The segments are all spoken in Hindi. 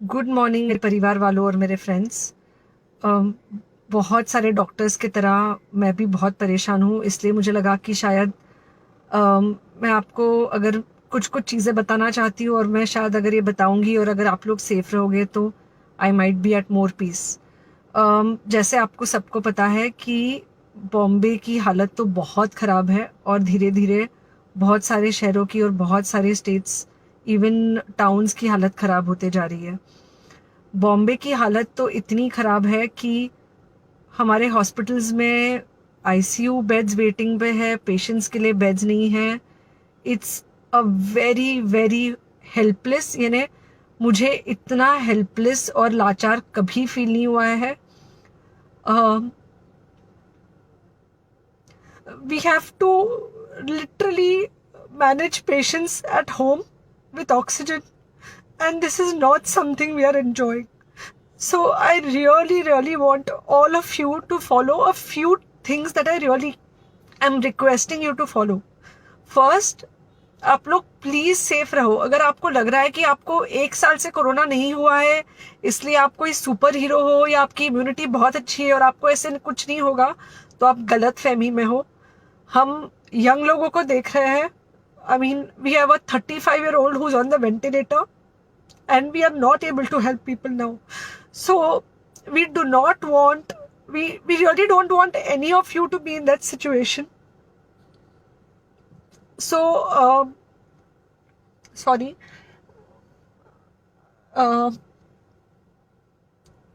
गुड मॉर्निंग मेरे परिवार वालों और मेरे फ्रेंड्स। बहुत सारे डॉक्टर्स की तरह मैं भी बहुत परेशान हूँ, इसलिए मुझे लगा कि शायद मैं आपको अगर कुछ कुछ चीज़ें बताना चाहती हूँ, और मैं शायद अगर ये बताऊँगी और अगर आप लोग सेफ रहोगे तो I might be at more peace. जैसे आपको सबको पता है कि बॉम्बे की हालत तो बहुत ख़राब है, और धीरे धीरे बहुत सारे शहरों की और बहुत सारे स्टेट्स, इवन टाउन्स की हालत ख़राब होते जा रही है। बॉम्बे की हालत तो इतनी ख़राब है कि हमारे हॉस्पिटल्स में आईसीयू बेड्स वेटिंग पे है, पेशेंट्स के लिए बेड्स नहीं है। It's a very very helpless, यानी मुझे इतना हेल्पलेस और लाचार कभी फील नहीं हुआ है। We have to literally manage patients at home with oxygen, and this is not something we are enjoying. So I really, really want all of you to follow a few things that I really am requesting you to follow. First, आप लोग प्लीज सेफ रहो। अगर आपको लग रहा है कि आपको 1 साल से कोरोना नहीं हुआ है, इसलिए आप कोई सुपर हीरो हो या आपकी इम्यूनिटी बहुत अच्छी है और आपको ऐसे कुछ नहीं होगा, तो आप गलत फहमी में हो। हम यंग लोगों को देख रहे हैं। I mean, we have a 35-year-old who's on the ventilator, and we are not able to help people now. So we do not want, we really don't want any of you to be in that situation. So sorry,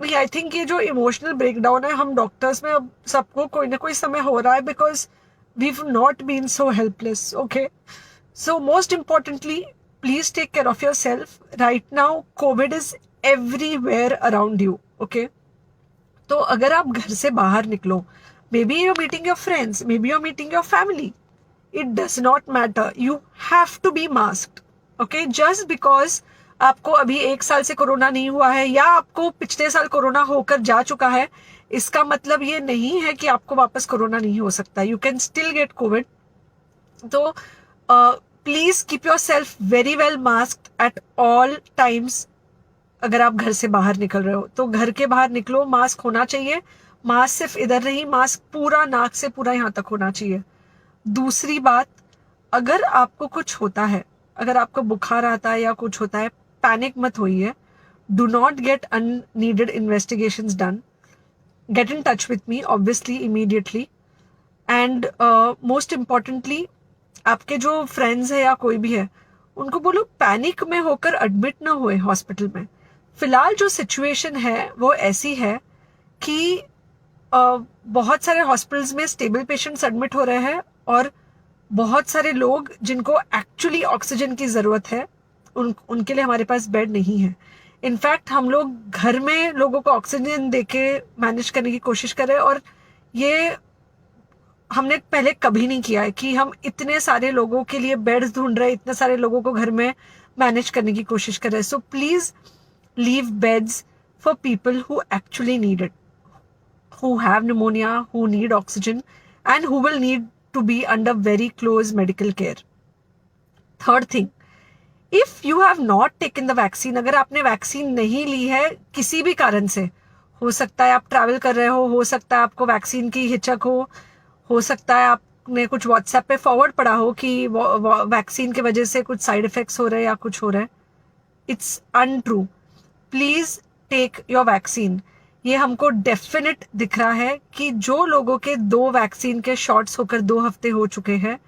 I think ये जो इमोशनल ब्रेकडाउन है हम डॉक्टर्स में अब सबको कोई ना कोई समय हो रहा है, because we not been so helpless. Okay, so most importantly, please take care of yourself right now. COVID is everywhere around you. Okay, तो अगर आप घर से बाहर निकलो, maybe you're meeting your friends, maybe you're meeting your family, it does not matter, you have to be masked. Okay, just because आपको अभी 1 साल से कोरोना नहीं हुआ है या आपको पिछले साल कोरोना होकर जा चुका है, इसका मतलब ये नहीं है कि आपको वापस कोरोना नहीं हो सकता। You can still get covid. तो please keep your self very well masked at all times. अगर आप घर से बाहर निकल रहे हो तो घर के बाहर निकलो, मास्क होना चाहिए। मास्क सिर्फ इधर नहीं, मास्क पूरा नाक से पूरा यहाँ तक होना चाहिए। दूसरी बात, अगर आपको कुछ होता है, अगर आपको बुखार आता है या कुछ होता है, पैनिक मत होइए। Do not get unneeded investigations done. Get in touch with me obviously immediately. And most importantly, आपके जो फ्रेंड्स है या कोई भी है, उनको बोलो पैनिक में होकर एडमिट ना हुए हॉस्पिटल में। फिलहाल जो सिचुएशन है वो ऐसी है कि बहुत सारे हॉस्पिटल्स में स्टेबल पेशेंट्स एडमिट हो रहे हैं, और बहुत सारे लोग जिनको एक्चुअली ऑक्सीजन की ज़रूरत है, उनके लिए हमारे पास बेड नहीं है। इनफैक्ट हम लोग घर में लोगों को ऑक्सीजन देके मैनेज करने की कोशिश कर रहे हैं, और ये हमने पहले कभी नहीं किया है कि हम इतने सारे लोगों के लिए बेड्स ढूंढ रहे हैं, इतने सारे लोगों को घर में मैनेज करने की कोशिश कर रहे हैं। So please leave beds for people who actually need it, who have pneumonia, who need oxygen, and who will need to be under very close medical care. Third thing, if you have not taken the vaccine, अगर आपने वैक्सीन नहीं ली है किसी भी कारण से, हो सकता है आप ट्रैवल कर रहे हो सकता है आपको वैक्सीन की हिचक हो सकता है आपने कुछ व्हाट्सएप पे फॉरवर्ड पढ़ा हो कि वैक्सीन की वजह से कुछ साइड इफेक्ट्स हो रहे हैं या कुछ हो रहा है। It's untrue. Please take your vaccine. ये हमको डेफिनेट दिख रहा है कि जो लोगों के 2 वैक्सीन के शॉट्स होकर 2 हफ्ते हो चुके हैं,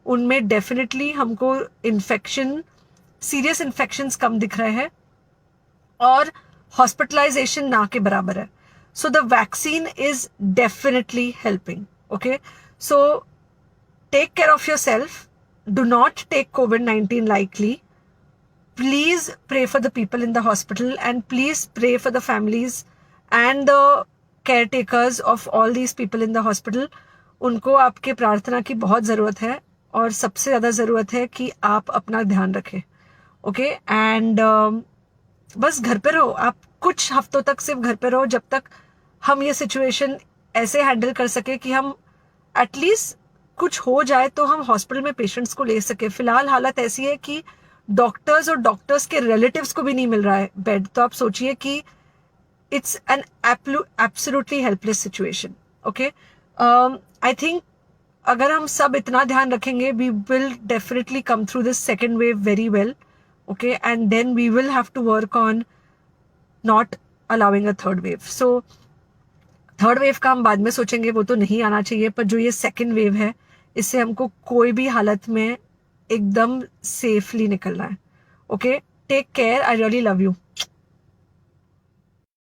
उनमें डेफिनेटली हमको इन्फेक्शन, सीरियस इन्फेक्शंस कम दिख रहे हैं, और हॉस्पिटलाइजेशन ना के बराबर है। So the vaccine is definitely helping. Okay, so take care of yourself, do not take COVID-19 lightly. Please pray for the people in the hospital, and please pray for the families and the caretakers of all these people in the hospital. उनको आपके प्रार्थना की बहुत ज़रूरत है, और सबसे ज़्यादा ज़रूरत है कि आप अपना ध्यान रखें। ओके, एंड बस घर पे रहो। आप कुछ हफ्तों तक सिर्फ घर पे रहो, जब तक हम ये सिचुएशन ऐसे हैंडल कर सके कि हम एटलीस्ट कुछ हो जाए तो हम हॉस्पिटल में पेशेंट्स को ले सके। फिलहाल हालत ऐसी है कि डॉक्टर्स और डॉक्टर्स के रिलेटिव्स को भी नहीं मिल रहा है बेड, तो आप सोचिए कि it's an absolutely helpless situation. Okay, I think अगर हम सब इतना ध्यान रखेंगे, we will definitely come through this second wave very well. Okay, and then we will have to work on not allowing a third wave. So third wave का हम बाद में सोचेंगे, वो तो नहीं आना चाहिए, पर जो ये सेकेंड वेव है, इससे हमको कोई भी हालत में एकदम सेफली निकलना है. Okay, take care, I really love you.